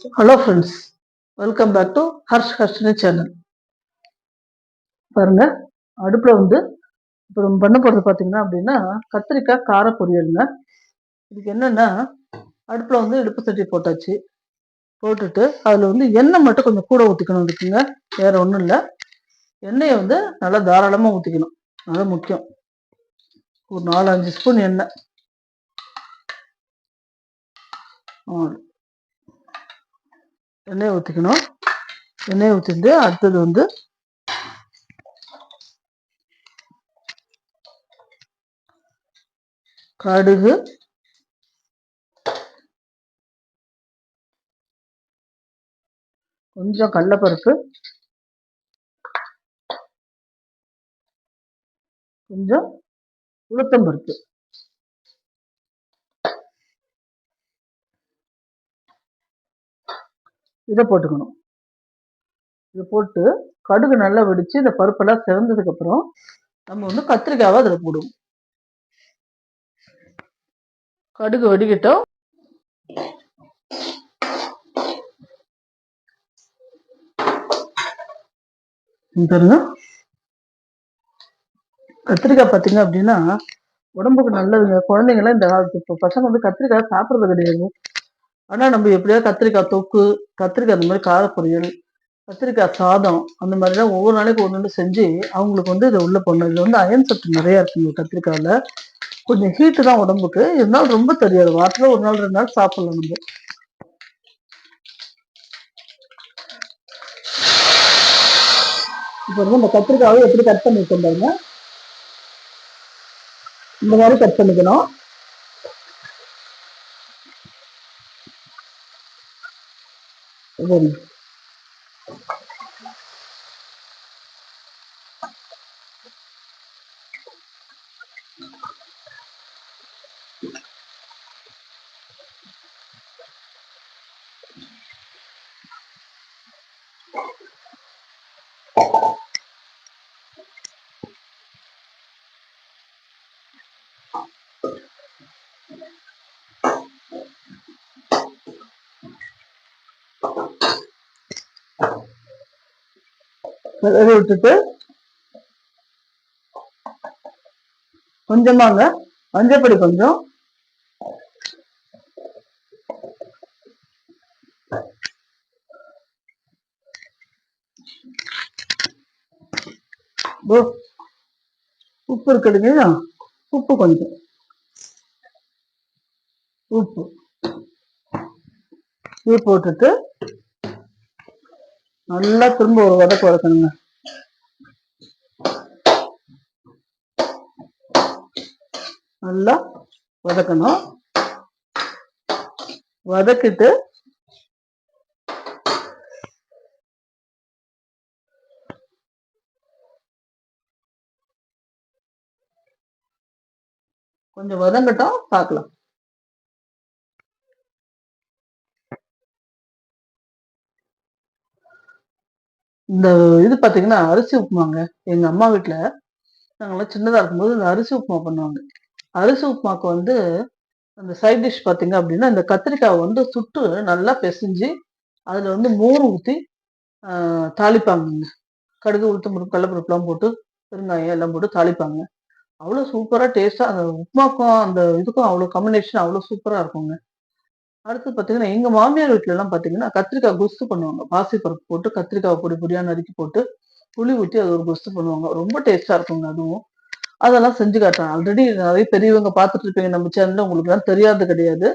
Hello friends, welcome back to Harshini channel. பாருங்க, அடுப்பில் இப்போ நம்ம பண்ண போகிறது பார்த்தீங்கன்னா அப்படின்னா கத்திரிக்காய் கார பொரியலுங்க. இதுக்கு என்னென்னா, அடுப்பில் இடுப்பு சட்டி போட்டாச்சு. போட்டுட்டு அதில் எண்ணெய் மட்டும் கொஞ்சம் கூட ஊற்றிக்கணும். இருக்குங்க, வேற ஒன்றும் இல்லை. எண்ணெயை நல்லா தாராளமாக ஊற்றிக்கணும், அது முக்கியம். ஒரு 4-5 ஸ்பூன் எண்ணெய் எண்ணெயை ஊற்றிக்கணும். எண்ணெயை ஊற்றிட்டு அடுத்தது கடுகு, கொஞ்சம் கடலைப்பருப்பு, கொஞ்சம் உளுத்தம்பருப்பு, இதை போட்டுக்கணும். இதை போட்டு கடுகு நல்லா வெடிச்சு இந்த பருப்பெல்லாம் சிறந்ததுக்கு அப்புறம் நம்ம கத்திரிக்காவை அதில் போடுவோம். கடுகு வெடிக்கட்டும். கத்திரிக்காய் பார்த்தீங்க அப்படின்னா உடம்புக்கு நல்லதுங்க. குழந்தைங்களாம் இந்த இப்போ பசங்க கத்திரிக்காய் சாப்பிட்றது கிடையாது. ஆனால் நம்ம எப்படியாவது கத்திரிக்காய் தொக்கு, கத்திரிக்காய் அந்த மாதிரி கார பொரியல், கத்திரிக்காய் சாதம், அந்த மாதிரிலாம் ஒவ்வொரு நாளைக்கு ஒன்று செஞ்சு அவங்களுக்கு இதை உள்ள போடணும். இது அயன் சத்து நிறையா இருக்குங்க கத்திரிக்காயில். கொஞ்சம் ஹீட்டு தான் உடம்புக்கு, இருந்தாலும் ரொம்ப தெரியாது. வாரத்தில் 1 நாள் 2 நாள் சாப்பிடலாம் நம்ம. இப்போ இந்த கத்திரிக்காவை எப்படி கட் பண்ணி வச்சிருந்தாங்க, இந்த மாதிரி கட் பண்ணிக்கணும். விட்டுட்டு கொஞ்சமாங்க மஞ்சப்பொடி, கொஞ்சம் உப்பு இருக்குதுங்க, உப்பு கொஞ்சம், உப்பு இது போட்டுட்டு நல்லா திரும்ப ஒரு வதக்கு வதக்கணுங்க. நல்லா வதக்கணும். வதக்கிட்டு கொஞ்சம் வதங்கட்டும், பார்க்கலாம். இந்த இது பார்த்தீங்கன்னா அரிசி உப்புமாங்க. எங்க அம்மா வீட்டுல நாங்களாம் சின்னதா இருக்கும்போது இந்த அரிசி உப்புமா பண்ணுவாங்க. அரிசி உப்புமாக்கு அந்த சைட் டிஷ் பார்த்தீங்க அப்படின்னா இந்த கத்திரிக்காவை சுட்டு நல்லா பிசைஞ்சு அதுல மோர் ஊற்றி தாளிப்பாங்க. கடுகு, உளுத்தம்பருப்பு, கடலைப்பருப்புலாம் போட்டு பெருங்காயம் எல்லாம் போட்டு தாளிப்பாங்க. அவ்வளோ சூப்பராக டேஸ்ட்டாக அந்த உப்புமாக்கும் அந்த இதுக்கும் அவ்வளோ காம்பினேஷன் அவ்வளோ சூப்பராக இருக்குங்க. அடுத்து பார்த்தீங்கன்னா எங்கள் மாமியார் வீட்டிலலாம் பார்த்தீங்கன்னா கத்திரிக்காய் குஸ்து பண்ணுவாங்க. பாசிப்பருப்பு போட்டு கத்திரிக்காவை பொடி பொடியாக நறுக்கி போட்டு புளி ஊற்றி அது ஒரு குஸ்து பண்ணுவாங்க. ரொம்ப டேஸ்ட்டாக இருக்குங்க அதுவும். அதெல்லாம் செஞ்சு காட்டுறேன். ஆல்ரெடி நிறைய பெரியவங்க பார்த்துட்டு இருப்பீங்க நம்ம சேனலில், உங்களுக்குலாம் தெரியாது கிடையாது.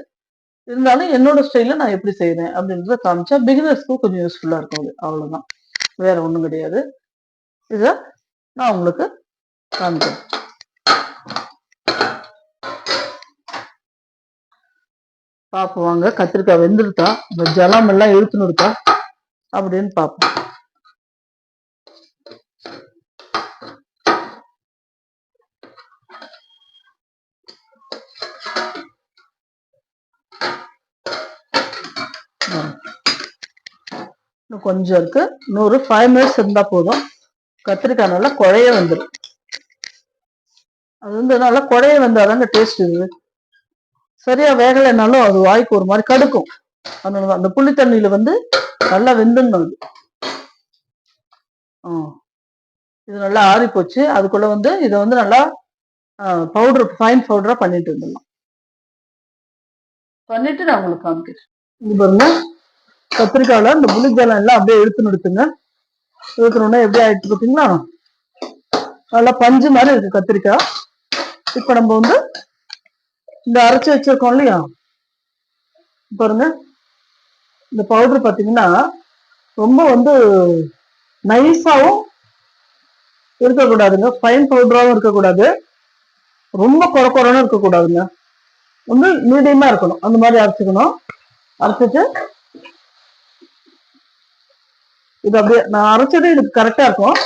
இருந்தாலும் என்னோட ஸ்டைலில் நான் எப்படி செய்கிறேன் அப்படின்றத காமிச்சா பிகினர்ஸ்க்கும் கொஞ்சம் யூஸ்ஃபுல்லாக இருக்கும். அது அவ்வளோதான், வேற ஒன்றும் கிடையாது. இதை நான் உங்களுக்கு காமிக்கிறேன். பார்ப்போம், கத்திரிக்காய் வெந்துருக்கா, இந்த ஜலம் எல்லாம் இழுத்துன்னு இருக்கா அப்படின்னு பார்ப்போம். இன்னும் கொஞ்சம் இருக்கு, இன்னொரு 5 மினிட்ஸ் இருந்தா போதும். கத்திரிக்காய் நல்லா குழைய வந்துடும். அது நல்லா குழைய வந்தாதாங்க டேஸ்ட். இது சரியா வேகலைனாலும் அது வாய்க்கு ஒரு மாதிரி கடுக்கும். அதனாலதான் அந்த புளி தண்ணியில வந்து நல்லா வெந்துடணும். இது நல்லா ஆறி போச்சு. அதுக்குள்ள வந்து இதை வந்து நல்லா பவுடர், ஃபைன் பவுடரா பண்ணிட்டு வந்துடலாம். பண்ணிட்டு நான் உங்களுக்கு காமிக்கிறேன். இது பாருங்க, கத்திரிக்காயில இந்த புளிஜலம் எல்லாம் அப்படியே எடுத்துனுடுத்துங்க. எடுக்கணும்னா எப்படி ஆயிடுச்சு பார்த்தீங்களா? நல்லா பஞ்சு மாதிரி இருக்கு கத்திரிக்காய். இப்ப நம்ம வந்து இந்த அரைச்சி வச்சிருக்கோம் இல்லையா, பாருங்க இந்த பவுடர் பாத்தீங்கன்னா ரொம்ப வந்து நைஸாவும் இருக்கக்கூடாதுங்க, ஃபைன் பவுடராகவும் இருக்கக்கூடாது, ரொம்ப குறன்னு இருக்கக்கூடாதுங்க, வந்து மீடியமா இருக்கணும். அந்த மாதிரி அரைச்சிக்கணும். அரைச்சிட்டு இது அப்படியே நான் அரைச்சது இதுக்கு கரெக்டா இருக்கும்.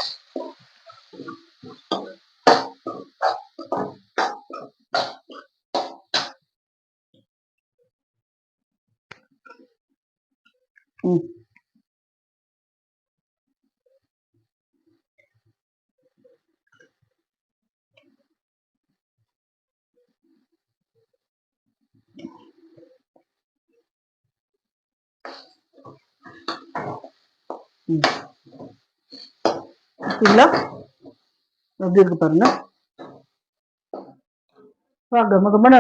எப்படி இருக்கு பாருங்க.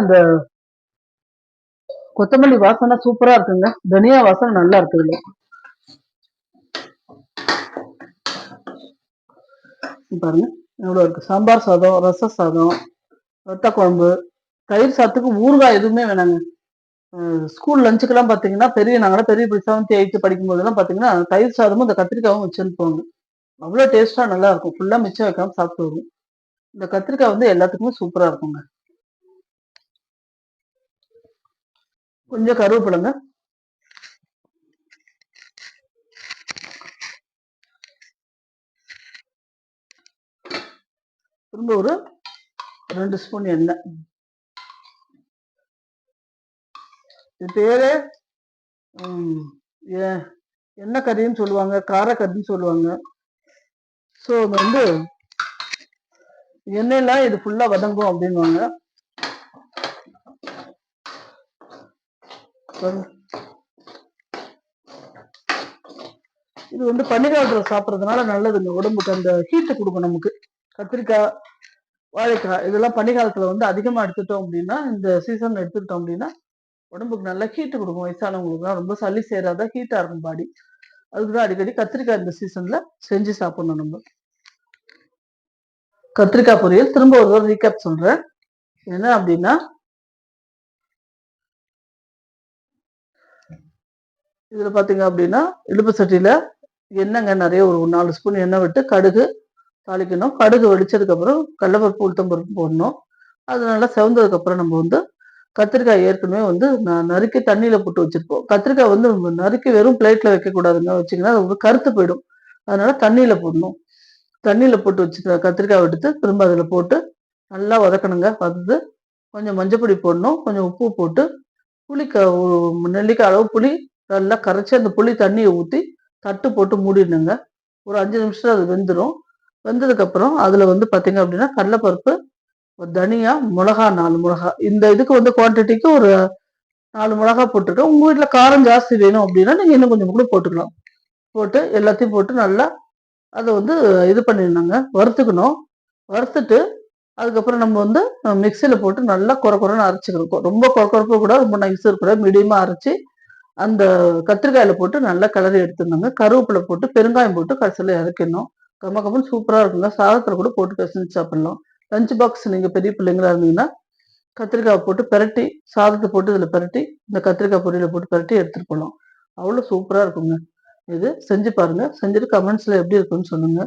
அந்த கொத்தமல்லி வாசனை சூப்பரா இருக்குங்க. தனியா வாசனை நல்லா இருக்கு. பாருங்க எவ்வளவு இருக்கு. சாம்பார் சாதம், ரச சாதம், வத்த குழம்பு, தயிர் சாதத்துக்கு ஊறுகாய் எதுவுமே வேணாங்க. ஸ்கூல் லஞ்சுக்கெல்லாம் பாத்தீங்கன்னா நாங்களாம் பெரிய 7th 8th படிக்கும் போதெல்லாம் பாத்தீங்கன்னா தயிர் சாதமும் இந்த கத்திரிக்காயும் வச்சிருப்போங்க. அவ்வளவு டேஸ்டா நல்லா இருக்கும். ஃபுல்லா மிச்சம் வைக்காம சாப்பிட்டு வரும். இந்த கத்திரிக்காய் வந்து எல்லாத்துக்குமே சூப்பரா இருக்குங்க. கொஞ்சம் கருவேப்பிலைங்க, திரும்ப ஒரு 2 ஸ்பூன் எண்ணெய். இது பேரு எண்ணெய் கறின்னு சொல்லுவாங்க, காரக்கறின்னு சொல்லுவாங்க. ஸோ வந்து எண்ணெயெல்லாம் இது ஃபுல்லா வதங்கும் அப்படின்வாங்க. இது வந்து பன்னிக்காலத்துல சாப்பிட்றதுனால நல்லதுங்க, உடம்புக்கு அந்த ஹீட்டை கொடுக்கும் நமக்கு. கத்திரிக்காய், வாழைக்காய் இதெல்லாம் பனிக்காலத்துல வந்து அதிகமா எடுத்துட்டோம் அப்படின்னா, இந்த சீசன்ல எடுத்துக்கிட்டோம் அப்படின்னா உடம்புக்கு நல்லா ஹீட்டு கொடுக்கும். வயசானவங்களுக்குலாம் ரொம்ப சளி சேராத ஹீட்டா இருக்கும் பாடி. அதுக்குதான் அடிக்கடி கத்திரிக்காய் இந்த சீசன்ல செஞ்சு சாப்பிடணும். நம்ம கத்திரிக்காய் பொரியல் திரும்ப ஒரு தடவை ரீகேப் சொல்றேன். என்ன அப்படின்னா, இதுல பாத்தீங்க அப்படின்னா இடுப்பு சட்டியில எண்ணெய்ங்க நிறைய ஒரு 4 ஸ்பூன் எண்ணெய் விட்டு கடுகு தாளிக்கணும். கடுகு வெடிச்சதுக்கு அப்புறம் கடலைப்பருப்பு, உளுத்தம்பருப்பு போடணும். அது நல்லா செவந்ததுக்கு அப்புறம் நம்ம வந்து கத்திரிக்காய் ஏற்கனவே வந்து நறுக்கி தண்ணியில போட்டு வச்சிருப்போம். கத்திரிக்காய் வந்து நறுக்கி வெறும் பிளேட்ல வைக்க கூடாதுங்க, வச்சிங்கன்னா அது கருத்து போயிடும். அதனால தண்ணியில போடணும். தண்ணியில போட்டு வச்சுக்க கத்திரிக்காய் எடுத்து திரும்ப அதுல போட்டு நல்லா வதக்கணுங்க. வதந்து கொஞ்சம் மஞ்சப்பொடி போடணும், கொஞ்சம் உப்பு போட்டு நெல்லிக்காய் அளவு புளி நல்லா கரைச்சி அந்த புளி தண்ணியை ஊற்றி தட்டு போட்டு மூடிடணுங்க. ஒரு 5 நிமிஷம் அது வெந்துடும். வெந்ததுக்கு அப்புறம் அதுல வந்து பாத்தீங்க அப்படின்னா கடலைப்பருப்பு, தனியா, மிளகா 4 மிளகா, இந்த இதுக்கு வந்து குவான்டிட்டிக்கு ஒரு 4 மிளகா போட்டுருக்கேன். உங்க வீட்டுல காரம் ஜாஸ்தி வேணும் அப்படின்னா நீங்க இன்னும் கொஞ்சம் கூட போட்டுக்கலாம். போட்டு எல்லாத்தையும் போட்டு நல்லா அதை வந்து இது பண்ணிடணுங்க, வறுத்துக்கணும். வறுத்துட்டு அதுக்கப்புறம் நம்ம வந்து மிக்சியில போட்டு நல்லா குறைன்னு அரைச்சிக்கணும். ரொம்ப குறைப்பு கூட ரொம்ப நைஸ் கூட மீடியமா அரைச்சி அந்த கத்திரிக்காயில போட்டு நல்லா கிளறி எடுத்துருந்தாங்க. கருவேப்பிலை போட்டு பெருங்காயம் போட்டு கடைசியில் இறக்கிடணும். கம்ம சூப்பரா இருக்குங்க. சாதத்துல கூட போட்டு பிசைஞ்சு சாப்பிடலாம். லஞ்ச் பாக்ஸ் நீங்க பெரிய பிள்ளைங்களா இருந்தீங்கன்னா கத்திரிக்காய் போட்டு பெரட்டி, சாதத்தை போட்டு இதுல பெரட்டி இந்த கத்திரிக்காய் பொரியல போட்டு பெரட்டி எடுத்துட்டு போகலாம். அவ்வளவு சூப்பரா இருக்குங்க. இது செஞ்சு பாருங்க. செஞ்சுட்டு கமெண்ட்ஸ்ல எப்படி இருக்குன்னு சொல்லுங்க.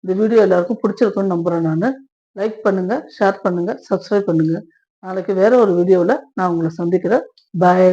இந்த வீடியோ எல்லாருக்கும் பிடிச்சிருக்குன்னு நம்புறேன். நான் லைக் பண்ணுங்க, ஷேர் பண்ணுங்க, சப்ஸ்கிரைப் பண்ணுங்க. நாளைக்கு வேற ஒரு வீடியோவில் நான் உங்களை சந்திக்கிறேன். பாய்.